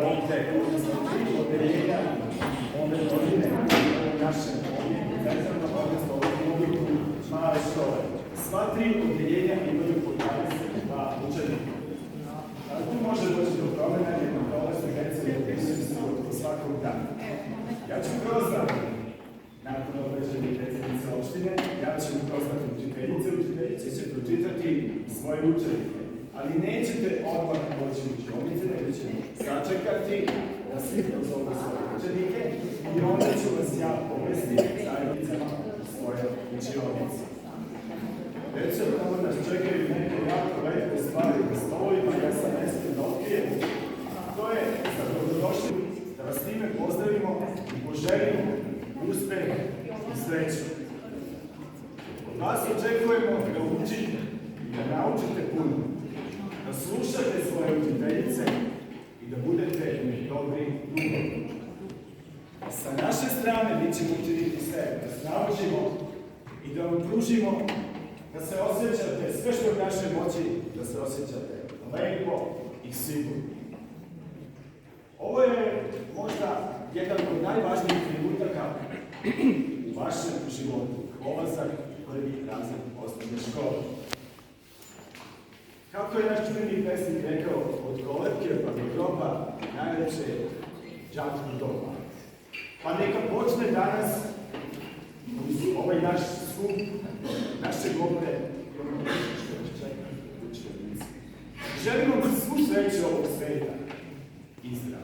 ovdje odeljenja ove godine u našem centralnom odnosno obliku male škole. Sva 3 odeljenja imaju po 22 učenika. Tu može doći do promjena jer kontrole su djece i upisuju se oko svakog dana. Ja ću prozvati, nakon određenih predsjednice opštine, ja ću prozvati učiteljice, učiteljice će pročitati svoje učenike. Ali nećete odmah doći u učionice, nego ćemo sačekati da svi prozovu svoje učenike i onda ću vas ja povesti zajednicama u svoje učionice. Već tamo nas čekaju neke jako lepe stvari na stolovima, ja sam nešto da otkrijem. To je da dobrodošli, da vas time pozdravimo i poželimo uspeh i sreću. Od vas očekujemo da učite i da naučite puno, da slušate svoje učiteljice i da budete dobri drugovi. Sa naše strane mi ćemo učiniti sve, da se naučimo i da vam pružimo da se osjećate, sve što je u našoj moći, da se osjećate lepo i sigurno. Ovo je možda jedan od najvažnijih trenutaka u vašem životu, polazak prvi razred osnovne škole. Kako je naš čuveni pesnik rekao, od kolevke pa do groba najlepše je đačko doba. Pa neka počne danas uz ovaj naš skup, naše govore, želimo vam svu sreću ovog sveta i zdrav.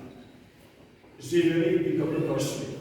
Živjeli i dobrodošli.